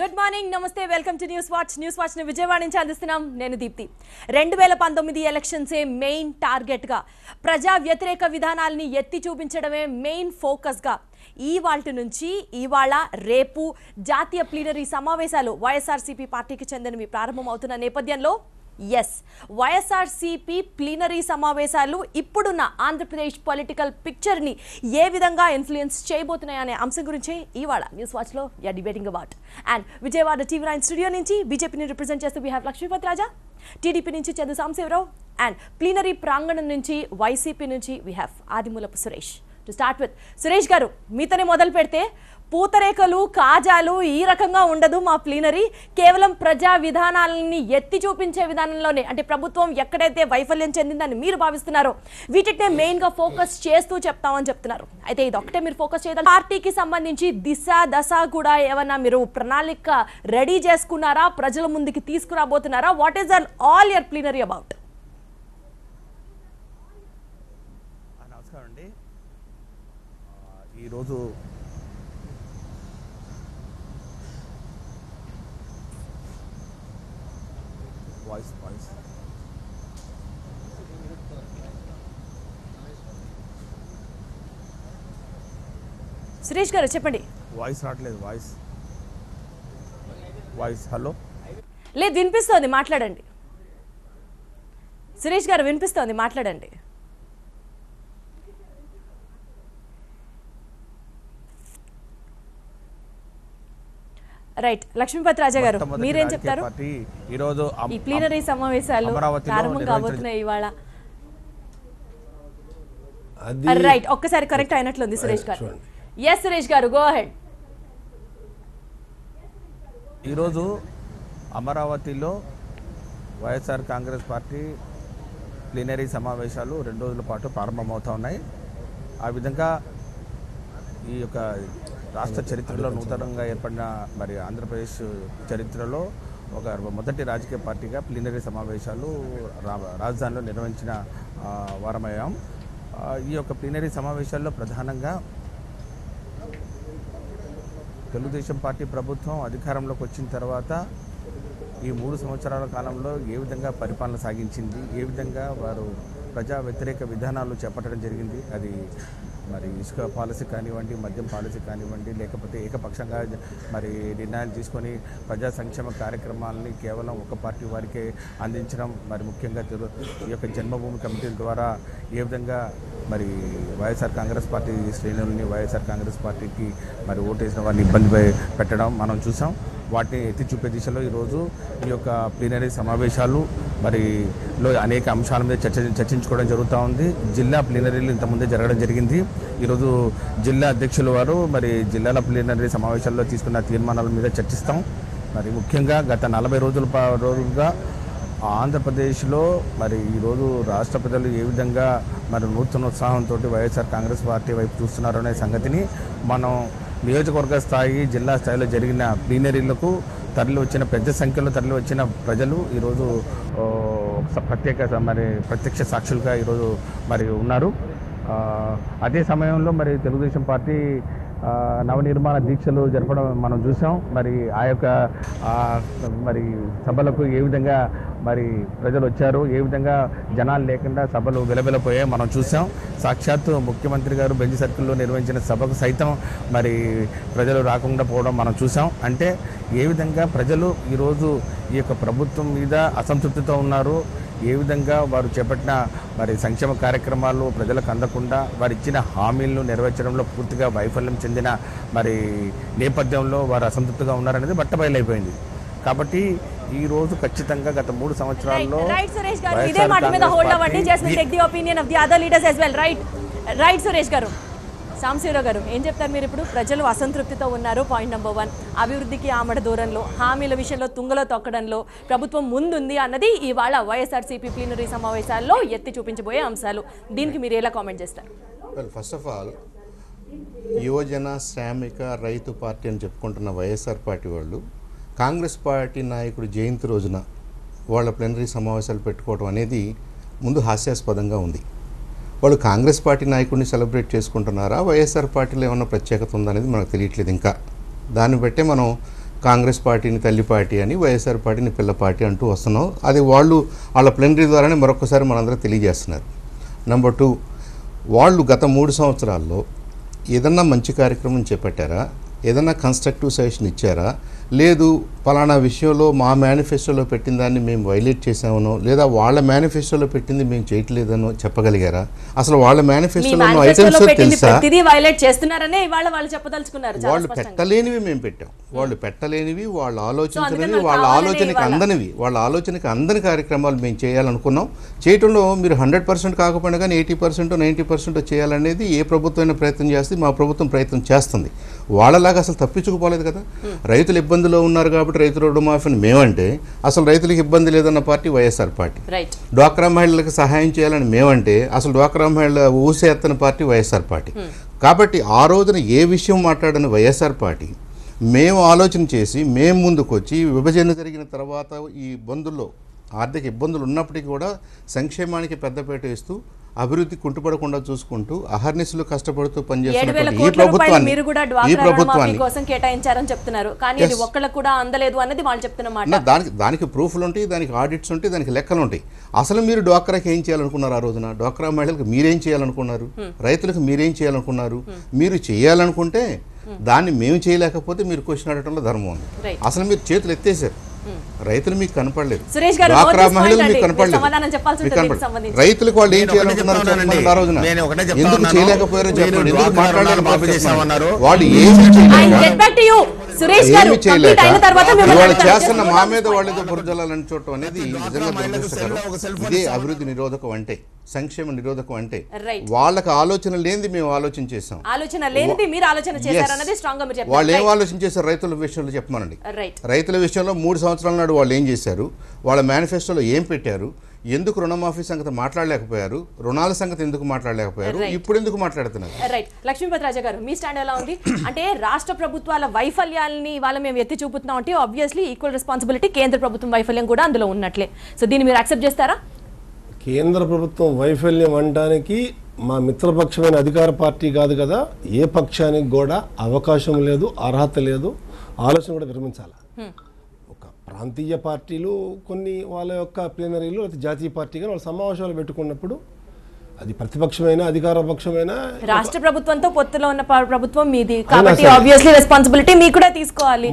Good morning, నమస్తే, welcome to news watch. News watch ని విజయవాడ నుంచి అందిస్తున్నాం. నేను దీప్తి. 2019 ఎలక్షన్సే మెయిన్ టార్గెట్ గా, ప్రజా వ్యతిరేక విధానాలని ఎత్తి చూపించడమే మెయిన్ ఫోకస్ గా ఇవాల్టి నుంచి ఇవాళ రేపు జాతీయ ప్లీనరీ సమావేశాలు వైఎస్ఆర్సీపీ పార్టీకి చెందినవి ప్రారంభమవుతున్న నేపథ్యంలో వైఎస్ఆర్సీపీ ప్లీనరీ సమావేశాలు ఇప్పుడున్న ఆంధ్రప్రదేశ్ పొలిటికల్ పిక్చర్ ని ఏ విధంగా ఇన్ఫ్లుయెన్స్ చేయబోతున్నాయనే అంశం గురించి ఇవాళ న్యూస్ వాచ్ లో యా debating about. And Vijayawada TV9 studio నుంచి బీజేపీని రిప్రజెంట్ చేస్తూ we have Lakshmipathi Raja, TDP నుంచి చందు సాంబశివరావు, అండ్ ప్లీనరీ ప్రాంగణం నుంచి వైసీపీ నుంచి we have Adimulapu Suresh. To start with Suresh garu, మీతోనే మొదలు పెడితే పూతరేకలు కాజాలు ఈ రకంగా ఉండదు మా ప్లీనరీ. కేవలం ప్రజా విధానాలని ఎత్తి చూపించే విధానంలోనే, అంటే ప్రభుత్వం ఎక్కడైతే వైఫల్యం చెందిందని మీరు భావిస్తున్నారో వీటినే మెయిన్ గా ఫోకస్ చేస్తూ చెప్తామని చెప్తున్నారు. అయితే ఇది ఒకటే మీరు ఫోకస్ చేయడం, పార్టీకి సంబంధించి దిశ దశ కూడా ఏమన్నా మీరు ప్రణాళిక రెడీ చేసుకున్నారా? ప్రజల ముందుకి తీసుకురాబోతున్నారా? What is all your plenary about? నమస్కారం అండి. ఈరోజు వాయిస్ సురేష్ గారు చెప్పండి. వాయిస్ రావట్లేదు. వాయిస్ హలో లేదు, వినిపిస్తోంది, మాట్లాడండి. సురేష్ గారు వినిపిస్తోంది, మాట్లాడండి. రైట్, లక్ష్మీపతి రాజా గారు మీరేం చెప్తారు? ఈ ప్లీనరీ సమావేశాలు ప్రారంభం కాబోతున్నాయి ఇవాళ. రైట్, ఒక్కసారి కరెక్ట్ అయినట్లుంది సురేష్ గారు. ఎస్ సురేష్ గారు, గో అహెడ్. ఈరోజు అమరావతిలో వైఎస్ఆర్ కాంగ్రెస్ పార్టీ ప్లీనరీ సమావేశాలు 2 రోజుల పాటు ప్రారంభమవుతూ ఉన్నాయి. ఆ విధంగా ఈ యొక్క రాష్ట్ర చరిత్రలో నూతనంగా ఏర్పడిన మరి ఆంధ్రప్రదేశ్ చరిత్రలో ఒక మొదటి రాజకీయ పార్టీగా ప్లీనరీ సమావేశాలు రాజధానిలో నిర్వహించిన వారమయ్యాం. ఈ యొక్క ప్లీనరీ సమావేశాల్లో ప్రధానంగా తెలుగుదేశం పార్టీ ప్రభుత్వం అధికారంలోకి వచ్చిన తర్వాత ఈ 3 సంవత్సరాల కాలంలో ఏ విధంగా పరిపాలన సాగించింది, ఏ విధంగా వారు ప్రజా వ్యతిరేక విధానాలు చేపట్టడం జరిగింది. అది మరి ఇసుక పాలసీ కానివ్వండి, మద్యం పాలసీ కానివ్వండి, లేకపోతే ఏకపక్షంగా మరి నిర్ణయాలు తీసుకొని ప్రజా సంక్షేమ కార్యక్రమాలని కేవలం ఒక పార్టీ వారికే అందించడం, మరి ముఖ్యంగా ఈ యొక్క జన్మభూమి కమిటీ ద్వారా ఏ విధంగా మరి వైఎస్ఆర్ కాంగ్రెస్ పార్టీ శ్రేణులని వైఎస్ఆర్ కాంగ్రెస్ పార్టీకి మరి ఓటేసిన వారిని ఇబ్బంది పెట్టడం మనం చూసాం. వాటిని ఎత్తి చూపే దిశలో ఈరోజు ఈ యొక్క ప్లీనరీ సమావేశాలు మరిలో అనేక అంశాల మీద చర్చించుకోవడం జరుగుతూ ఉంది. జిల్లా ప్లీనరీలు ఇంతకుముందే జరగడం జరిగింది. ఈరోజు జిల్లా అధ్యక్షుల వారు మరి జిల్లాల ప్లీనరీ సమావేశాల్లో తీసుకున్న తీర్మానాల మీద చర్చిస్తాం. మరి ముఖ్యంగా గత 40 రోజులుగా ఆంధ్రప్రదేశ్లో మరి ఈరోజు రాష్ట్ర ప్రజలు ఏ విధంగా మరి నూతనోత్సాహంతో వైఎస్ఆర్ కాంగ్రెస్ పార్టీ వైపు చూస్తున్నారు అనే సంగతిని మనం నియోజకవర్గ స్థాయి, జిల్లా స్థాయిలో జరిగిన ప్లీనరీలకు పెద్ద సంఖ్యలో తరలి వచ్చిన ప్రజలు ఈరోజు ప్రత్యక్ష సాక్షులుగా ఈరోజు మరి ఉన్నారు. అదే సమయంలో మరి తెలుగుదేశం పార్టీ నవనిర్మాణ దీక్షలు జరపడం మనం చూసాం. మరి ఆ యొక్క మరి సభలకు ఏ విధంగా మరి ప్రజలు వచ్చారు, ఏ విధంగా జనాలు లేకుండా సభలు వెలవెలపోయాయి మనం చూసాం. సాక్షాత్తు ముఖ్యమంత్రి గారు బెంజ్ సర్కిల్లో నిర్వహించిన సభకు సైతం మరి ప్రజలు రాకుండా పోవడం మనం చూసాం. అంటే ఏ విధంగా ప్రజలు ఈరోజు ఈ యొక్క ప్రభుత్వం మీద అసంతృప్తితో ఉన్నారు, ఏ విధంగా వారు చేపట్టిన మరి సంక్షేమ కార్యక్రమాలు ప్రజలకు అందకుండా వారు ఇచ్చిన హామీలను నెరవేర్చడంలో పూర్తిగా వైఫల్యం చెందిన మరి నేపథ్యంలో వారు అసంతృప్తిగా ఉన్నారనేది బట్టబయలైపోయింది. కాబట్టి ఈ రోజు ఖచ్చితంగా గత 3 సంవత్సరాల్లో సురేష్ గారు, సాంబశివరావు గారు ఏం చెప్తారు మీరు? ఇప్పుడు ప్రజలు అసంతృప్తితో ఉన్నారు, పాయింట్ నెంబర్ 1. అభివృద్ధికి ఆమడ దూరంలో, హామీల విషయంలో తుంగలో తొక్కడంలో ప్రభుత్వం ముందుంది అన్నది ఇవాళ వైఎస్ఆర్సీపీ ప్లీనరీ సమావేశాల్లో ఎత్తి చూపించబోయే అంశాలు. దీనికి మీరు ఎలా కామెంట్ చేస్తారు? ఫస్ట్ ఆఫ్ ఆల్, యువజన శ్రామిక రైతు పార్టీ అని చెప్పుకుంటున్న వైఎస్ఆర్ పార్టీ వాళ్ళు కాంగ్రెస్ పార్టీ నాయకుడు జయంతి రోజున వాళ్ళ ప్లీనరీ సమావేశాలు పెట్టుకోవడం అనేది ముందు హాస్యాస్పదంగా ఉంది. వాళ్ళు కాంగ్రెస్ పార్టీ నాయకుడిని సెలబ్రేట్ చేసుకుంటున్నారా, వైఎస్ఆర్ పార్టీలో ఏమన్నా ప్రత్యేకత ఉందనేది మనకు తెలియట్లేదు. ఇంకా దాన్ని బట్టే మనం కాంగ్రెస్ పార్టీని తల్లి పార్టీ అని, వైఎస్ఆర్ పార్టీని పిల్ల పార్టీ అంటూ వస్తున్నాం. అది వాళ్ళ ప్లెనరీ ద్వారానే మరొకసారి మనందరూ తెలియజేస్తున్నారు. నెంబర్ 2, వాళ్ళు గత 3 సంవత్సరాల్లో ఏదన్నా మంచి కార్యక్రమం చేపట్టారా, ఏదన్నా కన్స్ట్రక్టివ్ సజెషన్ ఇచ్చారా, లేదు పలానా విషయంలో మా మేనిఫెస్టోలో పెట్టిన దాన్ని మేము వైలేట్ చేసామనో, లేదా వాళ్ళ మేనిఫెస్టోలో పెట్టింది మేము చేయట్లేదనో చెప్పగలిగారా? అసలు వాళ్ళ మేనిఫెస్టోలో ఐటమ్స్ తెలుసా? వాళ్ళు పెట్టలేనివి మేము పెట్టాం, వాళ్ళు పెట్టలేనివి, వాళ్ళు ఆలోచించలేనివి, వాళ్ళ ఆలోచనకి అందని కార్యక్రమాలు మేము చేయాలనుకున్నాం. చేయటంలో మీరు 100% కాకపోయినా కానీ 80%, 90% చేయాలనేది ఏ ప్రభుత్వమైనా ప్రయత్నం చేస్తే మా ప్రభుత్వం ప్రయత్నం చేస్తుంది. వాళ్ళలాగా అసలు తప్పించుకుపోలేదు కదా. రైతులు ఇబ్బందిలో ఉన్నారు కాబట్టి రైతు రుణమాఫీని మేమంటే, అసలు రైతులకు ఇబ్బంది లేదన్న పార్టీ వైఎస్ఆర్ పార్టీ. డ్వాక్రా మహిళలకు సహాయం చేయాలని మేమంటే, అసలు డ్వాక్రా మహిళల ఊసే ఎత్తని పార్టీ వైఎస్ఆర్ పార్టీ. కాబట్టి ఆ రోజున ఏ విషయం మాట్లాడని వైఎస్ఆర్ పార్టీ మేము ఆలోచన చేసి మేము ముందుకు వచ్చి, విభజన జరిగిన తర్వాత ఈ ఇబ్బందుల్లో ఆర్థిక ఇబ్బందులు ఉన్నప్పటికీ కూడా సంక్షేమానికి పెద్దపీట వేస్తూ అభివృద్ధి కుంటుపడకుండా చూసుకుంటూ అహర్నిశలు కష్టపడుతూ పనిచేస్తున్నటువంటి ఈ ప్రభుత్వాన్ని కోసం కేటాయించారని చెప్తున్నారు. కానీ ఇది ఒక్కళ్ళకు కూడా అందలేదు అన్నది వాళ్ళు చెప్తున్నమాట. దానికి ప్రూఫ్లు ఉంటాయి, దానికి ఆడిట్స్ ఉంటాయి, దానికి లెక్కలు ఉంటాయి. అసలు మీరు డ్వాక్రాకి ఏం చేయాలనుకున్నారు? ఆ రోజున డ్వాక్రా మహిళలకు మీరేం చేయాలనుకున్నారు? రైతులకు మీరేం చేయాలనుకున్నారు? మీరు చేయాలనుకుంటే దాన్ని మేము చేయలేకపోతే మీరు క్వశ్చన్ అడగడంలో ధర్మం ఉంది. అసలు మీరు చేతులు ఎత్తేసారు, రైతులు మీకు కనపడలేదు, డ్వాక్రా మహిళలు మీకు కనపడలేదు. రైతులకు వాళ్ళు ఏం చేయాలనుకున్నారు ఆ రోజున, ఎందుకు చేయలేకపోయారో చెప్పండి, ఎందుకు మాట్లాడలేకపోయారు? వాళ్ళు ఏమి చేయలేక వాళ్ళు చేస్తున్న మా మీద వాళ్ళతో బురజలాలని చూడటం అనేది నిజంగా దురదృష్టకరం. ఇదే అభివృద్ధి నిరోధకం అంటే, సంక్షేమ నిరోధకం అంటే. వాళ్ళకి ఆలోచన లేనిది మేము ఆలోచన చేసాం. వాళ్ళు ఏం ఆలోచన చేశారు రైతుల విషయంలో చెప్పమనండి. రైతుల విషయంలో 3 సంవత్సరాల నాడు వాళ్ళు ఏం చేశారు, వాళ్ళ మేనిఫెస్టోలో ఏం పెట్టారు, ఎందుకు రుణమాఫీ సంగతి మాట్లాడలేకపోయారు, రుణాల సంగతి ఎందుకు మాట్లాడలేకపోయారు, ఇప్పుడు ఎందుకు మాట్లాడుతున్నారు? రైట్. లక్ష్మీపతి రాజా గారు, మీ స్టాండ్ ఎలా ఉంది? అంటే రాష్ట్ర ప్రభుత్వాల వైఫల్యాలని వాళ్ళ మేము ఎత్తి చూపుతున్నాం అంటే ఆబ్వియస్లీ ఈక్వల్ రెస్పాన్సిబిలిటీ కేంద్ర ప్రభుత్వం వైఫల్యం కూడా అందులో ఉన్నట్లే. సో దీన్ని మీరు యాక్సెప్ట్ చేస్తారా? కేంద్ర ప్రభుత్వం వైఫల్యం అనడానికి మా మిత్రపక్షమైన అధికార పార్టీ కాదు కదా, ఏ పక్షానికి కూడా అవకాశం లేదు, అర్హత లేదు, ఆలోచన కూడా విరమించాలి. ఒక ప్రాంతీయ పార్టీలు కొన్ని వాళ్ళ యొక్క ప్లీనరీలు, లేకపోతే జాతీయ పార్టీగా వాళ్ళ సమావేశాలు పెట్టుకున్నప్పుడు అది ప్రతిపక్షమైన అధికార పక్షమైన రాష్ట్ర ప్రభుత్వంతో పొత్తులో ఉన్న ప్రభుత్వం మీది కాబట్టి ఆబ్వియస్లీ రెస్పాన్సిబిలిటీ మీకు కూడా తీసుకోవాలి.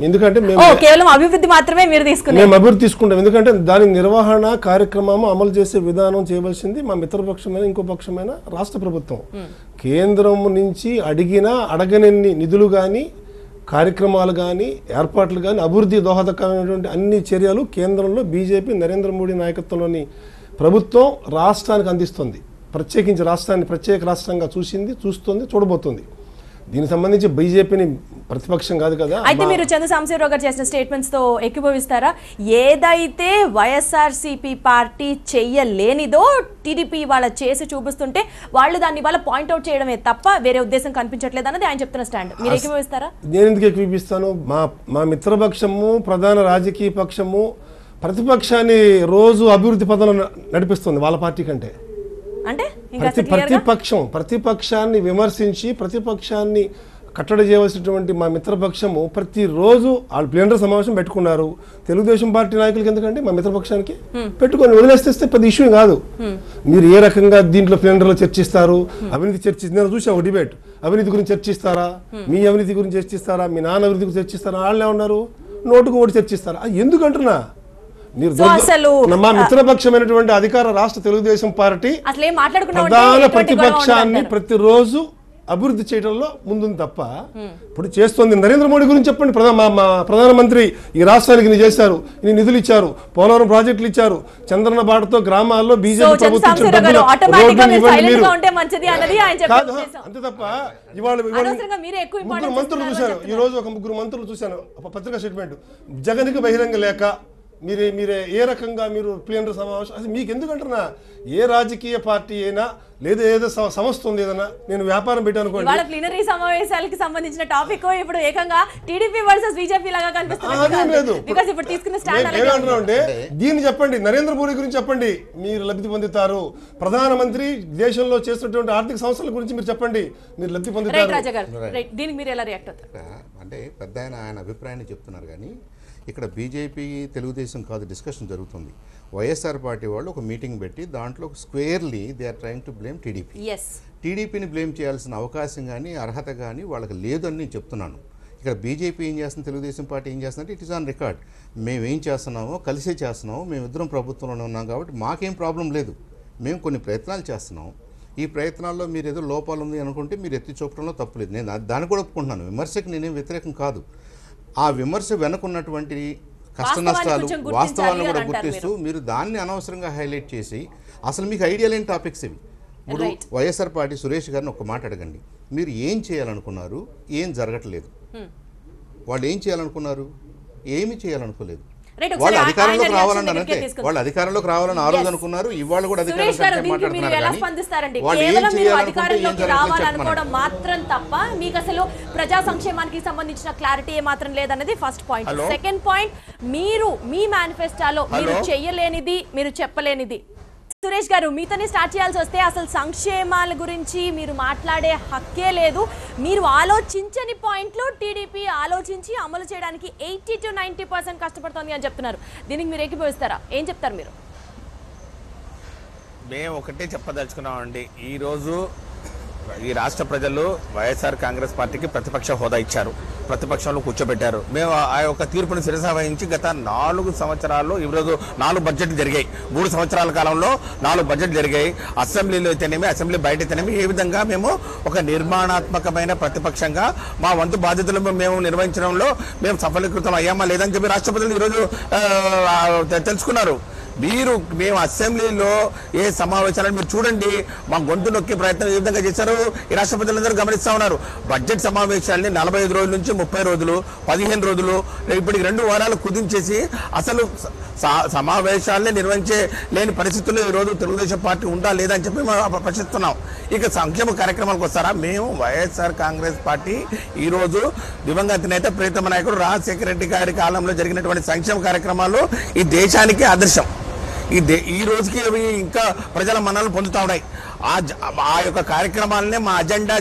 ఎందుకంటే కేవలం అభివృద్ధి మాత్రమే మీరు తీసుకున్నారు. మేము అభివృద్ధి తీసుకుంటాం, ఎందుకంటే దాని నిర్వహణ కార్యక్రమం అమలు చేసే విధానం చేయవలసింది మా మిత్రపక్షమైన ఇంకో పక్షమైన రాష్ట్ర ప్రభుత్వం. కేంద్రం నుంచి అడగనన్ని నిధులు కానీ, కార్యక్రమాలు కానీ, ఏర్పాట్లు కానీ, అభివృద్ధి దోహదకరమైనటువంటి అన్ని చర్యలు కేంద్రంలో బీజేపీ నరేంద్ర మోడీ నాయకత్వంలోని ప్రభుత్వం రాష్ట్రానికి అందిస్తుంది. ప్రత్యేకించి రాష్ట్రాన్ని ప్రత్యేక రాష్ట్రంగా చూస్తుంది, చూడబోతుంది. దీనికి సంబంధించి బీజేపీని ప్రతిపక్షం కాదు కదా. అయితే మీరు చంద్ర సాంబశివరావు గారు చేసిన స్టేట్మెంట్స్ తో ఏకీభవిస్తారా? ఏదైతే వైఎస్ఆర్సీపీ పార్టీ చెయ్యలేనిదో టీడీపీ వాళ్ళ చేసి చూపిస్తుంటే వాళ్ళు దాన్ని వాళ్ళ పాయింట్అవుట్ చేయడమే తప్ప వేరే ఉద్దేశం కనిపించట్లేదు అన్నది ఆయన చెప్తున్న స్టాండ్. మీరు ఏకీభవిస్తారా? నేను ఎందుకు ఏకీభవిస్తాను? మా మిత్రపక్షము ప్రధాన రాజకీయ పక్షము ప్రతిపక్షాన్ని రోజు అభివృద్ధి పదంలో నడిపిస్తుంది వాళ్ళ పార్టీ కంటే. అంటే ప్రతిపక్షాన్ని విమర్శించి ప్రతిపక్షాన్ని కట్టడి చేయవలసినటువంటి మా మిత్రపక్షము ప్రతిరోజు వాళ్ళు ప్లీనరీ సమావేశం పెట్టుకున్నారు. తెలుగుదేశం పార్టీ నాయకులకి ఎందుకంటే మా మిత్రపక్షానికి పెట్టుకొని వదిలేస్తే పెద్ద ఇష్యూ కాదు. మీరు ఏ రకంగా దీంట్లో ప్లీనరీలో చర్చిస్తారు, అవినీతి చర్చిస్తున్నారు. చూసా ఒక డిబేట్, అవినీతి గురించి చర్చిస్తారా, మీ అవినీతి గురించి చర్చిస్తారా, మీ నాన్న అభివృద్ధి గురించి చర్చిస్తారా, వాళ్ళే ఉన్నారు నోటుకు ఓటు చర్చిస్తారా? ఎందుకంటున్నా మా మిత్రపక్షమైనటువంటి అధికార రాష్ట్ర తెలుగుదేశం పార్టీ ప్రధాన ప్రతిపక్షాన్ని ప్రతిరోజు అభివృద్ధి చేయడంలో ముందుంది తప్ప ఇప్పుడు చేస్తుంది. నరేంద్ర మోడీ గురించి చెప్పండి. ప్రధానమంత్రి ఈ రాష్ట్రానికి ఇన్ని చేశారు, ఇన్ని నిధులు ఇచ్చారు, పోలవరం ప్రాజెక్టులు ఇచ్చారు, చంద్రన్న బాటతో గ్రామాల్లో బీజేపీ ప్రభుత్వం అంతే తప్ప. ఇవాళ ముగ్గురు మంత్రులు చూశాను, ఈ రోజు ఒక ముగ్గురు మంత్రులు చూశాను పత్రికా స్టేట్మెంట్. జగన్కి బహిరంగ లేఖ మీరే ఏ రకంగా మీరు ప్లీనరీ సమావేశం అసలు మీకు ఎందుకంటున్నా ఏ రాజకీయ పార్టీ అయినా లేదా ఏదో సంస్థ ఉంది ఏదైనా నేను వ్యాపారం పెట్టాను ఇవాళ ప్లీనరీ సమావేశాలకు సంబంధించిన టాపిక్ ఇప్పుడు ఏకంగా టీడీపీ వర్సెస్ బీజేపీ లాగా కనిపిస్తుంది. బికాజ్ ఇప్పుడు తీసుకున్న స్టాండ్ ఏమంటున్నామంటే దీన్ని చెప్పండి, నరేంద్ర మోడీ గురించి చెప్పండి, మీరు లబ్ధి పొందుతారు. ప్రధానమంత్రి దేశంలో చేస్తున్నటువంటి ఆర్థిక సంస్థల గురించి మీరు చెప్పండి, మీరు లబ్ధి పొందుతారు. రాజా గారు దీనికి మీరు ఎలా రియాక్ట్ అవుతారు? అంటే పెద్ద ఆయన అభిప్రాయాన్ని చెప్తున్నారు కానీ ఇక్కడ బీజేపీ తెలుగుదేశం కాదు డిస్కషన్ జరుగుతుంది. వైఎస్ఆర్ పార్టీ వాళ్ళు ఒక మీటింగ్ పెట్టి దాంట్లో squarely they are trying to blame TDP. టీడీపీని బ్లేమ్ చేయాల్సిన అవకాశం కానీ అర్హత కానీ వాళ్ళకి లేదని నేను చెప్తున్నాను. ఇక్కడ బీజేపీ ఏం చేస్తుంది, తెలుగుదేశం పార్టీ ఏం చేస్తుందంటే ఇట్ ఈస్ ఆన్ రికార్డ్. మేము ఏం చేస్తున్నామో కలిసే చేస్తున్నాము, మేమిద్దరం ప్రభుత్వంలోనే ఉన్నాం కాబట్టి మాకేం ప్రాబ్లం లేదు, మేము కొన్ని ప్రయత్నాలు చేస్తున్నాం. ఈ ప్రయత్నాల్లో మీరు ఏదో లోపాలు ఉంది అనుకుంటే మీరు ఎత్తి చూపడంలో తప్పులేదు, నేను దాన్ని కూడా ఒప్పుకుంటున్నాను. విమర్శకు నేనేం వ్యతిరేకం కాదు. ఆ విమర్శ వెనుకున్నటువంటి కష్ట నష్టాలు వాస్తవాలను కూడా గుర్తిస్తూ మీరు దాన్ని అనవసరంగా హైలైట్ చేసి అసలు మీకు ఐడియా లేని టాపిక్స్ ఇవి. ఇప్పుడు వైఎస్ఆర్ పార్టీ సురేష్ గారిని ఒక మాట అడగండి, మీరు ఏం చేయాలనుకున్నారు, ఏం జరగట్లేదు. వాళ్ళు ఏం చేయాలనుకున్నారు, ఏమి చేయాలనుకోలేదు. వాళ్ళు అధికారంలోకి రావాలని అంటే వాళ్ళు అధికారంలోకి రావాలని ఆ రోజు అనుకున్నారు, ఇవాళ కూడా రావాలనుకోవడం మాత్రం తప్ప మీకు అసలు ప్రజా సంక్షేమానికి సంబంధించిన క్లారిటీ ఏమాత్రం లేదన్నది ఫస్ట్ పాయింట్. సెకండ్ పాయింట్, మీరు మీ మేనిఫెస్టోలో మీరు చెయ్యలేనిది, మీరు చెప్పలేనిది. సురేష్ గారు మీతోనే స్టార్ట్ చేయాల్సి వస్తే అసలు సంక్షేమాల గురించి మీరు మాట్లాడే హక్కే లేదు. మీరు ఆలోచించని పాయింట్లు టీడీపీ ఆలోచించి అమలు చేయడానికి 80 to 90% కష్టపడుతోంది అని చెప్తున్నారు. దీనికి మీరు ఏకీభవిస్తారా? ఏం చెప్తారు మీరు? మేము ఒకటే చెప్పదలుచుకున్నామండి, ఈరోజు ఈ రాష్ట్ర ప్రజలు వైఎస్ఆర్ కాంగ్రెస్ పార్టీకి ప్రతిపక్ష హోదా ఇచ్చారు, ప్రతిపక్షంలో కూర్చోబెట్టారు. మేము ఆ యొక్క తీర్పును శిరస వహించి గత 4 సంవత్సరాల్లో ఈరోజు 4 బడ్జెట్లు జరిగాయి. 3 సంవత్సరాల కాలంలో 4 బడ్జెట్లు జరిగాయి. అసెంబ్లీలో అయితేనేమి, అసెంబ్లీ బయట అయితేనేమి, ఏ విధంగా మేము ఒక నిర్మాణాత్మకమైన ప్రతిపక్షంగా మా వంతు బాధ్యతలు మేము నిర్వహించడంలో మేము సఫలీకృతం అయ్యామా లేదని చెప్పి రాష్ట్ర ప్రజలు ఈరోజు తెలుసుకున్నారు. మేము అసెంబ్లీలో ఏ సమావేశాలను మీరు చూడండి, మా గొంతు నొక్కే ప్రయత్నం ఏ విధంగా చేశారు ఈ రాష్ట్ర ప్రజలందరూ గమనిస్తూ ఉన్నారు. బడ్జెట్ సమావేశాలని 45 రోజుల నుంచి 30 రోజులు, 15 రోజులు, ఇప్పటికి 2 వారాలు కుదించేసి అసలు సమావేశాలని నిర్వహించే లేని పరిస్థితుల్లో ఈరోజు తెలుగుదేశం పార్టీ ఉందా లేదా అని చెప్పి మేము ప్రశ్నిస్తున్నాం. ఇక సంక్షేమ కార్యక్రమాలకు వస్తారా? మేము వైఎస్ఆర్ కాంగ్రెస్ పార్టీ ఈరోజు దివంగత నేత ప్రీతమ నాయకుడు రాజశేఖర రెడ్డి గారి కాలంలో జరిగినటువంటి సంక్షేమ కార్యక్రమాలు ఈ దేశానికి ఆదర్శం. ఈ రోజుకి అవి ఇంకా ప్రజల మన్ననలు పొందుతూ ఉన్నాయి. ఆ యొక్క కార్యక్రమాలనే మా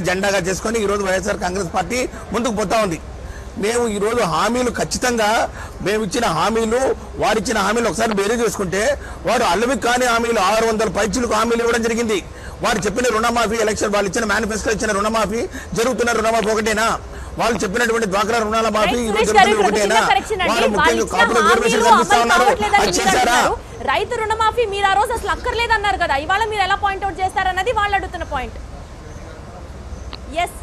జెండాగా చేసుకొని ఈరోజు వైఎస్ఆర్ కాంగ్రెస్ పార్టీ ముందుకు పోతా ఉంది. మేము ఈరోజు హామీలు ఖచ్చితంగా మేము ఇచ్చిన హామీలు, వారిచ్చిన హామీలు ఒకసారి బేరీ చేసుకుంటే వారు అల్లవి కాని హామీలు 600 పైచిలకు హామీలు ఇవ్వడం జరిగింది. వారు చెప్పిన రుణమాఫీ, ఎలక్షన్ వాళ్ళు ఇచ్చిన మేనిఫెస్టో ఇచ్చిన రుణమాఫీ, జరుగుతున్న రుణమాఫీ ఒకటేనా? వాళ్ళు చెప్పినటువంటి డ్వాక్రా రుణాల మాఫీ ఒకటేనా? వాళ్ళు ముఖ్యంగా కాపులకు రిజర్వేషన్ కల్పిస్తా ఉన్నారు, అది చేశారా? రైతు రుణమాఫీ మీరు ఆ రోజు అసలు అక్కర్లేదన్నారు కదా, ఇవాళ మీరు ఎలా పాయింట్అవుట్ చేస్తారన్నది వాళ్ళు అడుగుతున్న పాయింట్.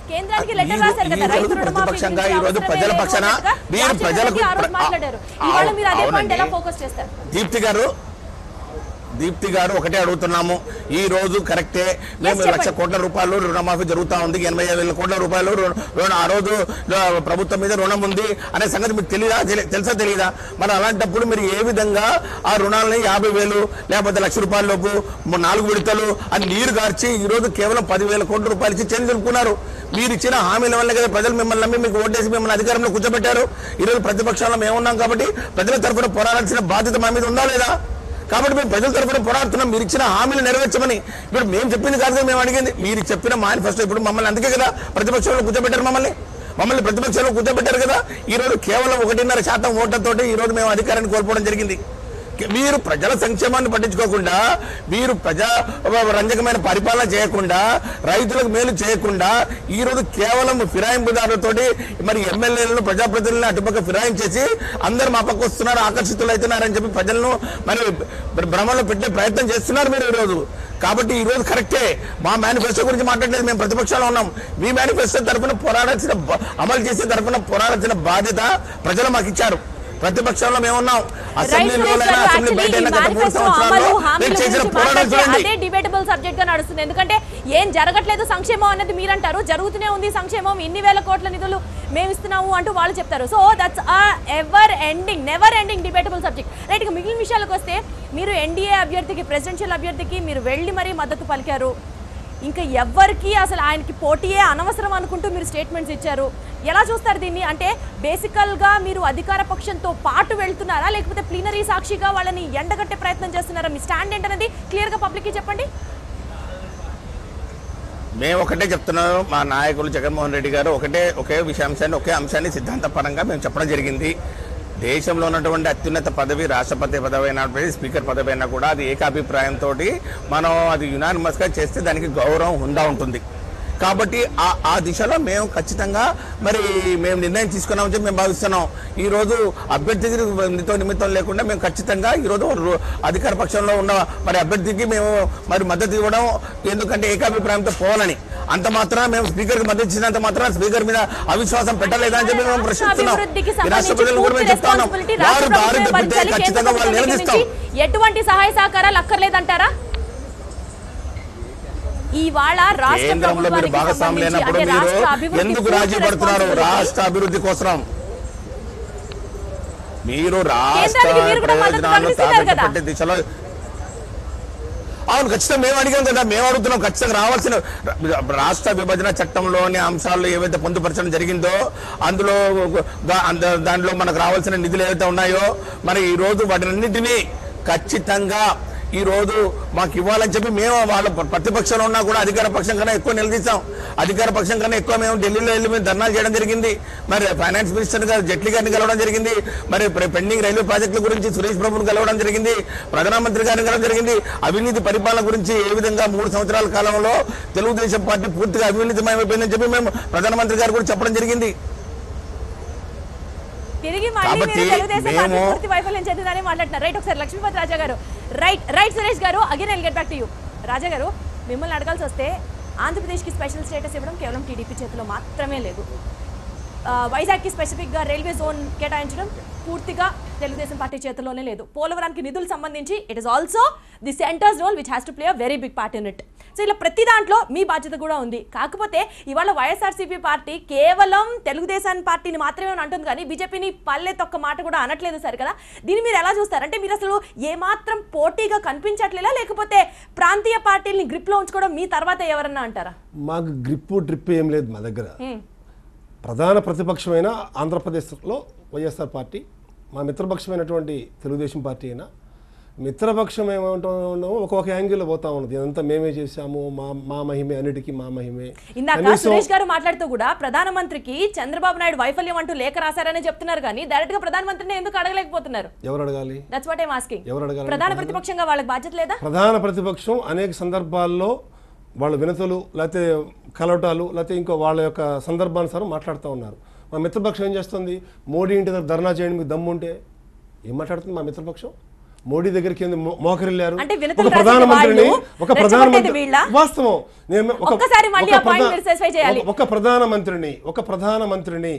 కేంద్రానికి లెటర్ రాశారు కదా, రైతు రుణమాఫీ ప్రజల పక్షాన మీరు ప్రజలకు మాట్లాడారు. ఇవాళ మీరు అదే పాయింట్ ఎలా ఫోకస్ చేస్తారు? దీప్తి గారు ఒకటే అడుగుతున్నాము, ఈ రోజు కరెక్టే మేము 1,00,000 కోట్ల రూపాయలు రుణమాఫీ జరుగుతూ ఉంది, 85,000 కోట్ల రూపాయలు ఆ రోజు ప్రభుత్వం మీద రుణం ఉంది అనే సంగతి మీకు తెలుసా తెలియదా? మరి అలాంటప్పుడు మీరు ఏ విధంగా ఆ రుణాలని 50,000 లేకపోతే 1,00,000 రూపాయల లోపు 4 విడతలు అని నీరు గార్చి ఈ రోజు కేవలం 10,000 కోట్ల రూపాయలు ఇచ్చి చేంజ్ జరుపుకున్నారు. మీరు ఇచ్చిన హామీల వల్ల కదా ప్రజలు మిమ్మల్ని నమ్మి మీకు ఓటేసి మిమ్మల్ని అధికారంలో కూర్చోబెట్టారు. ఈరోజు ప్రతిపక్షంలో మేము ఉన్నాం కాబట్టి ప్రజల తరఫున పోరాడాల్సిన బాధ్యత మా మీద ఉందా లేదా? కాబట్టి మేము ప్రజల తరఫున పోరాడుతున్నాం, మీరు ఇచ్చిన హామీలు నెరవేర్చమని. ఇప్పుడు మేము చెప్పింది కాదు, మేము అడిగింది మీరు చెప్పిన మేనిఫెస్టో. ఇప్పుడు మమ్మల్ని అందుకే కదా ప్రతిపక్షంలో కూర్చోబెట్టారు, మమ్మల్ని ప్రతిపక్షంలో కూర్చోబెట్టారు కదా. ఈ రోజు కేవలం 1.5% ఓట్లతోటి ఈ రోజు మేము అధికారాన్ని కోల్పోవడం జరిగింది. మీరు ప్రజల సంక్షేమాన్ని పట్టించుకోకుండా, మీరు ప్రజా రంజకమైన పరిపాలన చేయకుండా, రైతులకు మేలు చేయకుండా ఈరోజు కేవలం ఫిరాయింపుదారులతోటి మరి ఎమ్మెల్యేలను, ప్రజాప్రతినిధులను అటుపక్క ఫిరాయించేసి అందరు మా పక్క వస్తున్నారు, ఆకర్షితులు అవుతున్నారని చెప్పి ప్రజలను మరి భ్రమలో పెట్టే ప్రయత్నం చేస్తున్నారు మీరు ఈరోజు. కాబట్టి ఈ రోజు కరెక్టే, మా మేనిఫెస్టో గురించి మాట్లాడలేదు, మేము ప్రతిపక్షంలో ఉన్నాం. మీ మేనిఫెస్టో తరఫున అమలు చేసే తరఫున పోరాడాల్సిన బాధ్యత ప్రజలు మాకు ఇచ్చారు. ప్రతిపక్షంలో మేమున్నాం. అదే డిబేటబుల్ సబ్జెక్ట్ గా నడుస్తుంది. ఎందుకంటే ఏం జరగట్లేదు సంక్షేమం అన్నది మీరంటారు, జరుగుతూనే ఉంది సంక్షేమం, ఇన్ని వేల కోట్ల నిధులు మేము ఇస్తున్నాము అంటూ వాళ్ళు చెప్తారు. So that's never ending debatable subject. Right, మిగిలిన విషయాలకు వస్తే మీరు ఎన్డీఏ అభ్యర్థికి, ప్రెసిడెన్షియల్ అభ్యర్థికి మీరు వెళ్ళి మరీ మద్దతు పలికారు. ఇంకా ఎవ్వరికి అసలు ఆయనకి పోటీయే అనవసరం అనుకుంటూ మీరు స్టేట్మెంట్స్ ఇచ్చారు. ఎలా చూస్తారు దీన్ని? అంటే బేసికల్గా మీరు అధికార పక్షంతో పాటు వెళ్తున్నారా, లేకపోతే ప్లీనరీ సాక్షిగా వాళ్ళని ఎండగట్టే ప్రయత్నం చేస్తున్నారా? మీ స్టాండ్ ఏంటనేది క్లియర్గా పబ్లిక్కి చెప్పండి. మేము ఒకటే చెప్తున్నాము, మా నాయకులు జగన్మోహన్ రెడ్డి గారు ఒకే అంశాన్ని సిద్ధాంతపరంగా మేము చెప్పడం జరిగింది. దేశంలో ఉన్నటువంటి అత్యున్నత పదవి రాష్ట్రపతి పదవి అయినా, స్పీకర్ పదవి అయినా కూడా అది ఏకాభిప్రాయంతో మనం అది యునానిమస్గా చేస్తే దానికి గౌరవం హుందా ఉంటుంది. కాబట్టి ఆ దిశలో మేము ఖచ్చితంగా మేము నిర్ణయం తీసుకున్నామని చెప్పి మేము భావిస్తున్నాం. ఈరోజు అభ్యర్థికి నిమిత్తం లేకుండా మేము ఖచ్చితంగా ఈరోజు అధికార పక్షంలో ఉన్న అభ్యర్థికి మేము మద్దతు ఇవ్వడం, ఎందుకంటే ఏకాభిప్రాయంతో పోవాలని. అంత మాత్రాన మేము స్పీకర్కి మద్దతు ఇచ్చినంత మాత్రాన స్పీకర్ మీద అవిశ్వాసం పెట్టలేదా అని చెప్పి మేము ప్రశ్నిస్తున్నాం. రాష్ట్ర ప్రజలు కూడా మేము చెప్తున్నాం, వారు దారి తప్పితే ఖచ్చితంగా వాళ్ళు నిలదీస్తాం. ఎటువంటి సహాయ సహకారాలు అక్కర్లేదంటారా? ఇవాళ కేంద్రంలో మీరు భాగస్వామి లేనప్పుడు మీరు ఎందుకు రాజీ పడుతున్నారు? రాష్ట్ర అభివృద్ధి కోసం మీరు రాష్ట్ర ప్రయోజనాలను తాకట్టు దిశలో. అవును, ఖచ్చితంగా మేము అడిగాం కదా, మేము అడుగుతున్నాం. ఖచ్చితంగా రావాల్సిన రాష్ట్ర విభజన చట్టంలోని అంశాల్లో ఏవైతే పొందుపరచడం జరిగిందో దాంట్లో మనకు రావాల్సిన నిధులు ఏవైతే ఉన్నాయో ఈ రోజు వాటినన్నింటినీ ఖచ్చితంగా ఈ రోజు మాకు ఇవ్వాలని చెప్పి మేము వాళ్ళ ప్రతిపక్షంలో ఉన్నా కూడా అధికార పక్షం కన్నా ఎక్కువ నిలదీశాం. అధికార పక్షం కన్నా ఎక్కువ మేము ఢిల్లీలో వెళ్ళి మేము ధర్నాలు చేయడం జరిగింది. ఫైనాన్స్ మినిస్టర్ గారు జైట్లీ గారిని కలవడం జరిగింది. పెండింగ్ రైల్వే ప్రాజెక్టుల గురించి సురేష్ ప్రభుని కలవడం జరిగింది. ప్రధానమంత్రి గారిని కలవడం జరిగింది. అవినీతి పరిపాలన గురించి ఏ విధంగా 3 సంవత్సరాల కాలంలో తెలుగుదేశం పార్టీ పూర్తిగా అవినీతిమయమైపోయిందని చెప్పి మేము ప్రధానమంత్రి గారు కూడా చెప్పడం జరిగింది. తిరిగి మళ్ళీ తెలుగుదేశం పార్టీ పూర్తి వైఫల్యం చెందిందని మాట్లాడుతున్నారు. రైట్, ఒకసారి లక్ష్మీపతి రాజా గారు. Right Suresh garu, again I'll get back to you. Raja garu, మిమ్మల్ని అడగాల్సి వస్తే ఆంధ్రప్రదేశ్కి స్పెషల్ స్టేటస్ ఇవ్వడం కేవలం టీడీపీ చేతిలో మాత్రమే లేదు. వైజాగ్కి స్పెసిఫిక్గా రైల్వే జోన్ కేటాయించడం పూర్తిగా తెలుగుదేశం పార్టీ చేతిలోనే లేదు. పోలవరానికి నిధులు సంబంధించి it is also the centre's role which has to play a very big part in it. So ఇలా ప్రతి దాంట్లో మీ బాధ్యత కూడా ఉంది. కాకపోతే ఇవాళ వైఎస్ఆర్సీపీ పార్టీ కేవలం తెలుగుదేశం పార్టీని మాత్రమే అంటుంది, కానీ బీజేపీని పల్లెతొక్క మాట కూడా అనట్లేదు. సరే కదా, దీన్ని మీరు ఎలా చూస్తారు? అంటే మీరు అసలు ఏమాత్రం పోటీగా కనిపించట్లేదా, లేకపోతే ప్రాంతీయ పార్టీని గ్రిప్లో ఉంచుకోవడం మీ తర్వాత ఎవరన్నా అంటారా? మాకు డ్రిప్ ఏం లేదు మా దగ్గర. ప్రధాన ప్రతిపక్షమైన ఆంధ్రప్రదేశ్లో వైఎస్ఆర్ పార్టీ, మా మిత్రపక్షమైనటువంటి తెలుగుదేశం పార్టీ అయినా మిత్రపక్షం ఏమంటున్నామో ఒక్కొక్క యాంగిల్లో పోతా ఉన్నది. ఇదంతా మేమే చేశాము, మా మహిమే, అన్నిటికీ మా మహిమే. ఇందాక సురేష్ గారు మాట్లాడుతూ కూడా ప్రధానమంత్రికి చంద్రబాబు నాయుడు వైఫల్యం అంటూ లేఖ రాశారని చెప్తున్నారు, కానీ డైరెక్ట్ గా ప్రధానమంత్రిని ఎందుకు అడగలేకపోతున్నారు? ఎవరు అడగాలి? That's what I am asking. ఎవరు అడగాలి? ప్రధాన ప్రతిపక్షంగా వాళ్ళకి బాధ్యత లేదా? ప్రధాన ప్రతిపక్షం అనేక సందర్భాల్లో వాళ్ళ వినతులు, లేకపోతే కలవటాలు, లేకపోతే ఇంకో వాళ్ళ యొక్క సందర్భానుసారం మాట్లాడుతూ ఉన్నారు. మా మిత్రపక్షం ఏం చేస్తుంది? మోడీ ఇంటి దగ్గర ధర్నా చేయండి మీకు దమ్ము ఉంటే ఏం మాట్లాడుతుంది మా మిత్రపక్షం? మోడీ దగ్గరికి మోకరిల్లారు. ఒక ప్రధానమంత్రిని వాస్తవం ఒక ప్రధానమంత్రిని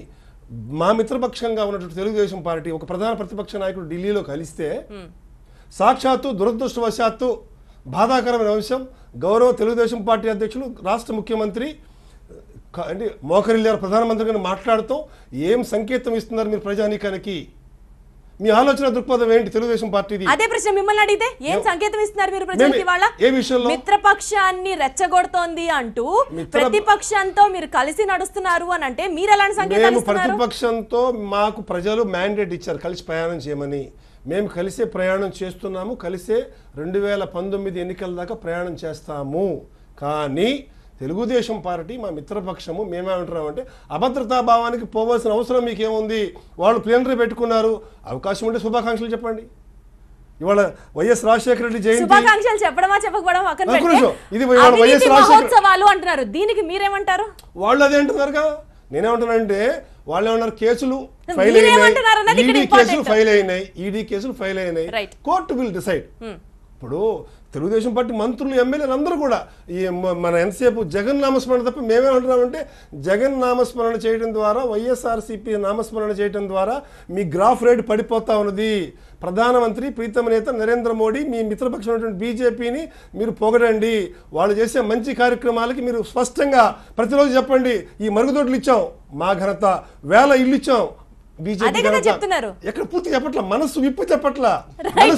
మా మిత్రపక్షంగా ఉన్నటువంటి తెలుగుదేశం పార్టీ ఒక ప్రధాన ప్రతిపక్ష నాయకుడు ఢిల్లీలో కలిస్తే సాక్షాత్తు దురదృష్టవశాత్తు బాధాకరమైన అంశం, గౌరవ తెలుగుదేశం పార్టీ అధ్యక్షులు రాష్ట్ర ముఖ్యమంత్రి అంటే మోకరిల్లారు ప్రధానమంత్రి గారిని మాట్లాడుతూ ఏం సంకేతం ఇస్తున్నారు మీరు ప్రజానీకానికి? మీ ఆలోచన దృక్పథం ఏంటి తెలుగుదేశం పార్టీది? అదే ప్రశ్న మిమ్మల్ని అడిగితే ఏం సంకేతం ఇస్తున్నారు మీరు ప్రజలకి? వాళ్ళ ఏ విషయంలో మిత్రపక్షాన్ని రెచ్చగొడుతోంది అంటూ ప్రతిపక్షంతో మీరు కలిసి నడుస్తున్నారు అని అంటే మీరు ఎలాంటి సంకేతాలు ఇస్తున్నారు? ప్రతిపక్షంతో మాకు ప్రజలు మ్యాండేట్ ఇచ్చారు కలిసి ప్రయాణం చేయమని. మేము కలిసే ప్రయాణం చేస్తున్నాము, కలిసే 2019 ఎన్నికల దాకా ప్రయాణం చేస్తాము. కానీ తెలుగుదేశం పార్టీ మా మిత్రపక్షము మేమేమంటున్నామంటే అభద్రతా భావానికి పోవాల్సిన అవసరం మీకేముంది? వాళ్ళు ప్లేనరీ పెట్టుకున్నారు, అవకాశం ఉంటే శుభాకాంక్షలు చెప్పండి. ఇవాళ వైఎస్ రాజశేఖర రెడ్డి జయంతి, శుభాకాంక్షలు చెప్పడమా చెప్పకపోవడం ఇది వైఎస్ రాజశేఖర అంటున్నారు, దీనికి మీరేమంటారు? వాళ్ళు అదే అంటున్నారుగా. నేనేమంటున్నానంటే వాళ్ళు ఏమన్నారు, కేసులు ఫైల్ అయినాయి, ఈడీ కేసులు ఫైల్ అయినాయి, కోర్టు విల్ డిసైడ్. ఇప్పుడు తెలుగుదేశం పార్టీ మంత్రులు ఎమ్మెల్యేలు అందరూ కూడా ఈ మన ఎంతసేపు జగన్ నామస్మరణ తప్ప మేమేమంటున్నామంటే జగన్ నామస్మరణ చేయడం ద్వారా వైఎస్ఆర్సీపీ నామస్మరణ చేయడం ద్వారా మీ గ్రాఫ్ రేట్ పడిపోతా ఉన్నది. ప్రధానమంత్రి ప్రీతమ నేత నరేంద్ర మోడీ మీ మిత్రపక్షమైనటువంటి బీజేపీని మీరు పొగడండి, వాళ్ళు చేసే మంచి కార్యక్రమాలకి మీరు స్పష్టంగా ప్రతిరోజు చెప్పండి. ఈ మరుగుదొడ్లు ఇచ్చాం మా ఘనత, 1000 ఇల్లు ఇచ్చాం అదే కదా చెప్తున్నారు. ఎక్కడ పూర్తి చెప్పట్ల, మనసు విప్పు చెప్పట్ల,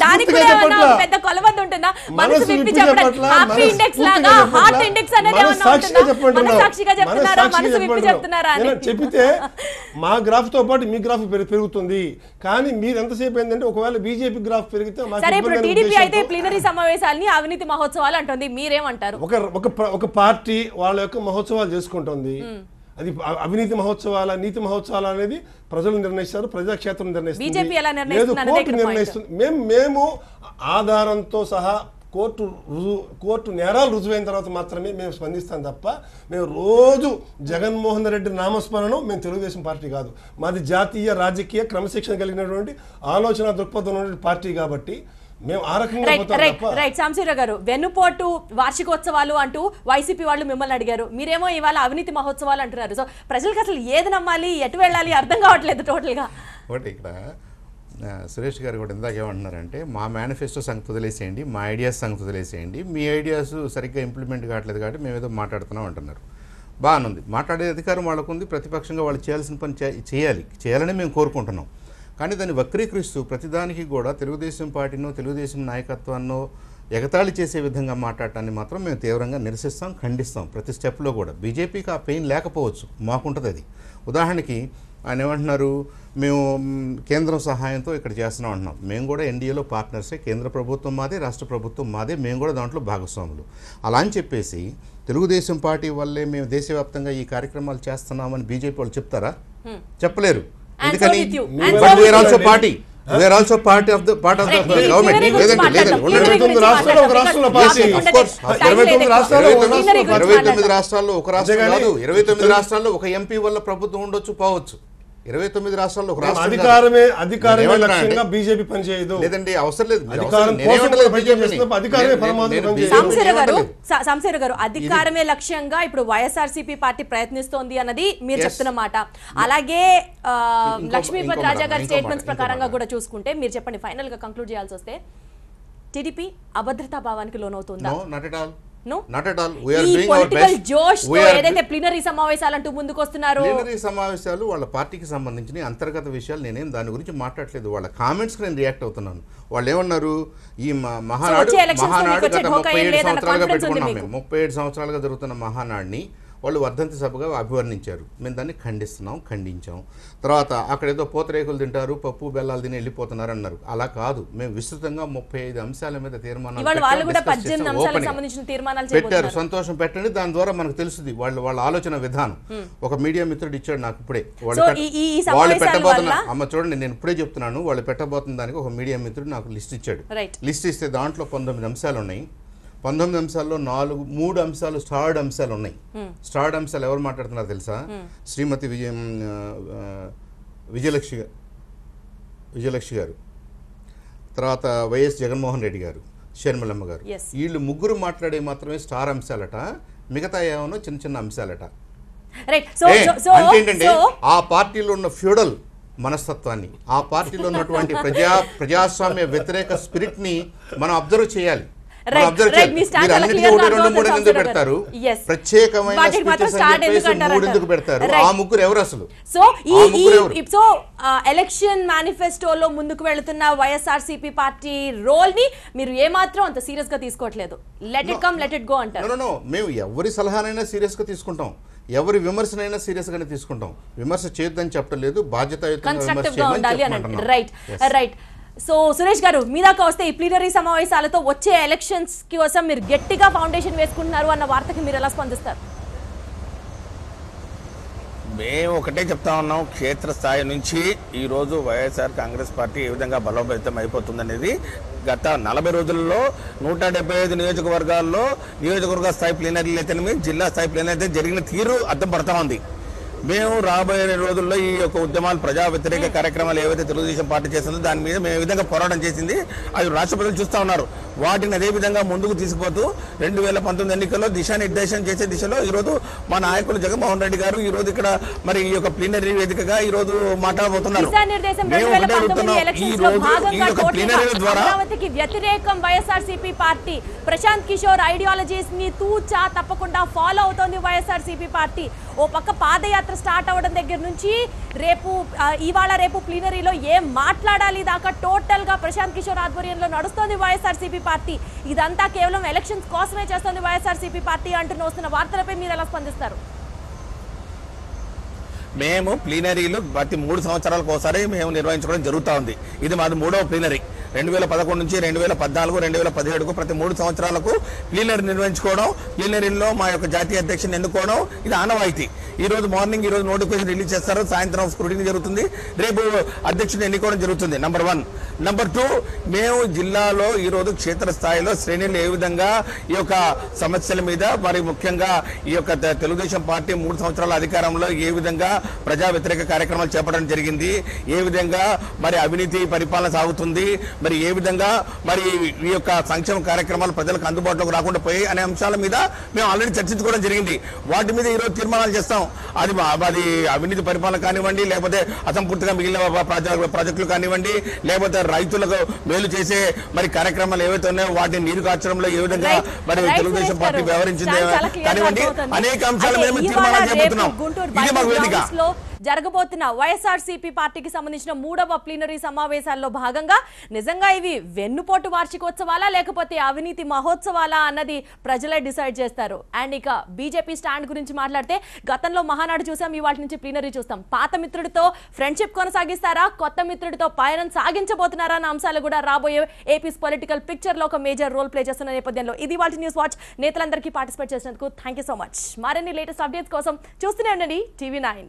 దానికి కూడా ఏమన్నా పెద్ద కొలబద్ద ఉంటుందా? మనసు విప్పి చెప్పడం హ్యాపీ ఇండెక్స్ లాగా హార్ట్ ఇండెక్స్ అనేది ఏమన్నా ఉంటుందా? సాక్షిగా చెప్తున్నారా, మనసు విప్పి చెప్తున్నారా అని చెప్పితే మా గ్రాఫ్ తో పాటు మీ గ్రాఫ్ పెరుగుతుంది. కానీ మీరు ఎంతసేపు ఏంటంటే ఒకవేళ బీజేపీ గ్రాఫ్ పెరిగితే సరే, ఇప్పుడు టీడీపీ అయితే ప్లీనరీ సమావేశాలని అవినీతి మహోత్సవాలు అంటుంది, మీరేమంటారు? ఒక పార్టీ వాళ్ళ యొక్క మహోత్సవాలు చేసుకుంటుంది, అది అవినీతి మహోత్సవాల నీతి మహోత్సవాలు అనేది ప్రజలు నిర్ణయిస్తారు, ప్రజాక్షేత్రం నిర్ణయిస్తుంది, కోర్టు నిర్ణయిస్తుంది. మేము ఆధారంతో సహా కోర్టు నేరాలు రుజువైన తర్వాత మాత్రమే మేము స్పందిస్తాం తప్ప మేము రోజు జగన్మోహన్ రెడ్డి నామస్మరణం మేము తెలుగుదేశం పార్టీ కాదు. మాది జాతీయ రాజకీయ క్రమశిక్షణ కలిగినటువంటి ఆలోచన దృక్పథం ఉన్నటువంటి పార్టీ కాబట్టి మేము ఆ రకంగా రైట్. సాంబశివరావు గారు, వెన్నుపోటు వార్షికోత్సవాలు అంటూ వైసీపీ వాళ్ళు మిమ్మల్ని అడిగారు, మీరేమో ఇవాళ అవినీతి మహోత్సవాలు అంటున్నారు. సో ప్రజలకు అసలు ఏది నమ్మాలి, ఎటు వెళ్ళాలి అర్థం కావట్లేదు టోటల్గా. ఒకటి ఇక్కడ సురేష్ గారు కూడా ఇందాక ఏమంటున్నారంటే మా మేనిఫెస్టో సంగతి వదిలేసేయండి, మా ఐడియాస్ సంగతి వదిలేసేయండి, మీ ఐడియాస్ సరిగ్గా ఇంప్లిమెంట్ కావట్లేదు కాబట్టి మేము ఏదో మాట్లాడుతున్నాం అంటున్నారు. బాగానుంది, మాట్లాడే అధికారం వాళ్ళకు ఉంది, ప్రతిపక్షంగా వాళ్ళు చేయాల్సిన పని చేయాలని మేము కోరుకుంటున్నాం. కానీ దాన్ని వక్రీకరిస్తూ ప్రతిదానికి కూడా తెలుగుదేశం పార్టీనో తెలుగుదేశం నాయకత్వాన్నో ఎగతాళి చేసే విధంగా మాట్లాడటాన్ని మాత్రం మేము తీవ్రంగా నిరసిస్తాం, ఖండిస్తాం. ప్రతి స్టెప్లో కూడా బీజేపీకి ఆ పెయిన్ లేకపోవచ్చు, మాకుంటుంది అది. ఉదాహరణకి ఆయన ఏమంటున్నారు, మేము కేంద్రం సహాయంతో ఇక్కడ చేస్తున్నాం అంటున్నాం. మేము కూడా ఎన్డీఏలో పార్ట్నర్సే, కేంద్ర ప్రభుత్వం మాదే, రాష్ట్ర ప్రభుత్వం మాదే, మేము కూడా దాంట్లో భాగస్వాములు. అలా అని చెప్పేసి తెలుగుదేశం పార్టీ వల్లే మేము దేశవ్యాప్తంగా ఈ కార్యక్రమాలు చేస్తున్నామని బీజేపీ వాళ్ళు చెప్తారా? చెప్పలేరు. ఎందుకని? we are also party of the government. లేదండి 29 రాష్ట్రాల్లో ఒక రాష్ట్రంలో పార్టీ. 29 రాష్ట్రాల్లో ఒక రాష్ట్రం కాదు, 29 రాష్ట్రాల్లో ఒక ఎంపీ వల్ల ప్రభుత్వం ఉండొచ్చు పోవచ్చు. 29 రాష్ట్రాల్లో ఒక రాష్ట్రం అధికారమే లక్ష్యంగా బీజేపీ పనిచేయదు. లేదండి, అవసరం లేదు. సాంబశివరావు గారు, అధికారమే లక్ష్యంగా ఇప్పుడు వైఎస్ఆర్సీపీ పార్టీ ప్రయత్నిస్తోంది అన్నది మీరు చెప్తున్న మాట. అలాగే లక్ష్మీపతి రాజా గారి స్టేట్మెంట్స్ ప్రకారంగా కూడా చూసుకుంటే మీరు చెప్పండి, ఫైనల్ గా కంక్లూడ్ చేయాల్సి వస్తే టీడీపీ అభద్రతా భావానికి లోనవుతుందా? ప్లీనరీ సమావేశాలు వాళ్ళ పార్టీకి సంబంధించిన అంతర్గత విషయాలు, నేనేం దాని గురించి మాట్లాడలేదు. వాళ్ళ కామెంట్స్ నేను రియాక్ట్ అవుతున్నాను. వాళ్ళు ఏమన్నారు, ఈ మహానాడు గత 37 సంవత్సరాలుగా పెట్టుకున్నాం మేము, 37 సంవత్సరాలుగా జరుగుతున్న మహానాడిని వాళ్ళు వర్ధంతి సభగా అభివర్ణించారు. మేము దాన్ని ఖండించాం. తర్వాత అక్కడేదో పూతరేకులు తింటారు, పప్పు బెల్లాలు తిని వెళ్ళిపోతున్నారు అన్నారు. అలా కాదు, మేము విస్తృతంగా 35 అంశాల మీద తీర్మానాలు పెట్టారు. సంతోషం, పెట్టండి. దాని ద్వారా మనకు తెలుస్తుంది వాళ్ళ ఆలోచన విధానం. ఒక మీడియా మిత్రుడు ఇచ్చాడు నాకు ఇప్పుడే, వాళ్ళు పెట్టబోతున్న చూడండి, నేను ఇప్పుడే చెప్తున్నాను, వాళ్ళు పెట్టబోతున్న దానికి ఒక మీడియా మిత్రుడు నాకు లిస్ట్ ఇచ్చాడు. లిస్ట్ ఇస్తే దాంట్లో 19 అంశాలు ఉన్నాయి. 19 అంశాల్లో 3 అంశాలు స్టార్డ్ అంశాలు ఉన్నాయి. స్టార్డ్ అంశాలు ఎవరు మాట్లాడుతున్నారు తెలుసా? శ్రీమతి విజయలక్ష్మి గారు, తర్వాత వైఎస్ జగన్మోహన్ రెడ్డి గారు, షర్మిలమ్మ గారు. వీళ్ళు ముగ్గురు మాట్లాడే మాత్రమే స్టార్ అంశాలట, మిగతా ఏమన్నా చిన్న చిన్న అంశాలట. అంటే ఆ పార్టీలో ఉన్న ఫ్యూడల్ మనస్తత్వాన్ని, ఆ పార్టీలో ఉన్నటువంటి ప్రజాస్వామ్య వ్యతిరేక స్పిరిట్ ని మనం అబ్జర్వ్ చేయాలి. ప్రత్యేకమైన ఆ ముగ్గురు ఎవరు అసలు? సో ఎలక్షన్ మేనిఫెస్టోలో ముందుకు వెళుతున్న వైఎస్ఆర్సీపీ పార్టీ రోల్ ని మీరు ఏమాత్రం అంత సీరియస్ గా తీసుకోవట్లేదు. Let it come, let it go అంటారు. మేము ఎవరి సలహానైనా సీరియస్ గా తీసుకుంటాం, ఎవరి విమర్శనైనా సీరియస్ గానే తీసుకుంటాం. విమర్శ చేయొద్దని చెప్పలేదు, బాధ్యతాయుతంగా. రైట్. సో సురేష్ గారు, మీ దాకా వస్తే ఈ ప్లీనరీ సమావేశాలతో వచ్చే ఎలక్షన్స్ కోసం మీరు గట్టిగా ఫౌండేషన్ వేసుకుంటున్నారు అన్న వార్తకి మీరు ఎలా స్పందిస్తారు? మేము ఒకటే చెప్తా ఉన్నాం, క్షేత్రస్థాయి నుంచి ఈరోజు వైఎస్ఆర్ కాంగ్రెస్ పార్టీ ఏ విధంగా బలోపేతం అయిపోతుందనేది గత 40 రోజుల్లో 175 నియోజకవర్గాల్లో నియోజకవర్గ స్థాయి ప్లీనరీలు అయితేనేమి, జిల్లా స్థాయి ప్లీనరీ అయితే జరిగిన తీరు అర్థం పడతా ఉంది. మేము రాబోయే రోజుల్లో ఈ యొక్క ఉద్యమాలు, ప్రజా వ్యతిరేక కార్యక్రమాలు ఏవైతే తెలుగుదేశం పార్టీ చేస్తుందో దాని మీద మేము ఏ విధంగా పోరాటం చేసింది అది రాష్ట్ర ప్రజలు చూస్తూ ఉన్నారు. వాటిని అదే విధంగా ముందుకు తీసుకుపోతూ 2019 ఎన్నికల్లో దిశానిర్దేశం చేసే దిశలో ఈరోజు మా నాయకులు జగన్మోహన్ రెడ్డి గారు ఈ రోజు ఇక్కడ మరి ఈ యొక్క ప్లీనరీ వేదికగా ఈ రోజు మాట్లాడబోతున్నారు. అమరావతికి వ్యతిరేకం వైఎస్ఆర్సీపీ పార్టీ, ప్రశాంత్ కిషోర్ ఐడియాలజీస్ ని తూచా తప్పకుండా ఫాలో అవుతోంది వైఎస్ఆర్సీపీ పార్టీ. ఓ పక్క పాదయాత్ర స్టార్ట్ అవ్వడం దగ్గర నుంచి ఇవాళ రేపు ప్లీనరీలో ఏం మాట్లాడాలి దాకా టోటల్ గా ప్రశాంత్ కిషోర్ ఆధ్వర్యంలో నడుస్తోంది వైఎస్ఆర్సీపీ పార్టీ. ఇదంతా కేవలం ఎలక్షన్స్ కోసమే చేస్తోంది వైఎస్ఆర్సీపీ పార్టీ అంటూ వస్తున్న వార్తలపై మీరు ఎలా స్పందిస్తారు? మేము ప్లీనరీలు ప్రతి 3 సంవత్సరాలకు ఒకసారి మేము నిర్వహించుకోవడం జరుగుతూ ఉంది. ఇది మాది 3వ ప్లీనరీ. 2011 నుంచి 2014, 2017కు ప్రతి 3 సంవత్సరాలకు ప్లీనరీ నిర్వహించుకోవడం, ప్లీనరీలో మా యొక్క జాతీయ అధ్యక్షుని ఎన్నుకోవడం ఇది ఆనవాయితీ. ఈ రోజు నోటిఫికేషన్ రిలీజ్ చేస్తారు, సాయంత్రం స్క్రూటినీ జరుగుతుంది, రేపు అధ్యక్షుని ఎన్నుకోవడం జరుగుతుంది. నంబర్ 1. నంబర్ 2, మేము జిల్లాలో ఈ రోజు క్షేత్రస్థాయిలో శ్రేణులు ఏ విధంగా ఈ యొక్క సమస్యల మీద మరి ముఖ్యంగా ఈ యొక్క తెలుగుదేశం పార్టీ 3 సంవత్సరాల అధికారంలో ఏ విధంగా ప్రజా వ్యతిరేక కార్యక్రమాలు చేపట్టడం జరిగింది, ఏ విధంగా మరి అవినీతి పరిపాలన సాగుతుంది, మరి ఏ విధంగా మరి ఈ యొక్క సంక్షేమ కార్యక్రమాలు ప్రజలకు అందుబాటులోకి రాకుండా పోయి అనే అంశాల మీద మేము ఆల్రెడీ చర్చించుకోవడం జరిగింది. వాటి మీద ఈరోజు తీర్మానాలు చేస్తాం. అది అవినీతి పరిపాలన కానివ్వండి, లేకపోతే అసంపూర్తిగా మిగిలిన ప్రాజెక్టులు కానివ్వండి, లేకపోతే రైతులకు మేలు చేసే మరి కార్యక్రమాలు ఏవైతే ఉన్నాయో వాటిని నీరు కార్చడంలో ఏ విధంగా మరి తెలుగుదేశం పార్టీ వ్యవహరించింది కానివ్వండి, అనేక అంశాల మీద మేము తీర్మానాలు చేపడుతున్నాం. ఇది మాకు వేదిక. జరగబోతున్న వైఎస్ఆర్సీపీ పార్టీకి సంబంధించిన 3వ ప్లీనరీ సమావేశాల్లో భాగంగా నిజంగా ఇవి వెన్నుపోటు వార్షికోత్సవాలా లేకపోతే అవినీతి మహోత్సవాలా అన్నది ప్రజలే డిసైడ్ చేస్తారు. అండ్ ఇక బీజేపీ స్టాండ్ గురించి మాట్లాడితే గతంలో మహానాడు చూసాం, ఇవాళ నుంచి ప్లీనరీ చూస్తాం. పాత మిత్రుడితో ఫ్రెండ్షిప్ కొనసాగిస్తారా, కొత్త మిత్రుడితో పయనం సాగించబోతున్నారా అన్న అంశాలు కూడా రాబోయే ఏపీస్ పొలిటికల్ పిక్చర్ లో ఒక మేజర్ రోల్ ప్లే చేస్తున్న నేపథ్యంలో ఇది వాటి న్యూస్ వాచ్. నేతలందరికీ పార్టిసిపేట్ చేసినందుకు థ్యాంక్ యూ సో మచ్. మరిన్ని లేటెస్ట్ అప్డేట్స్ కోసం చూస్తూనే ఉండండి TV9.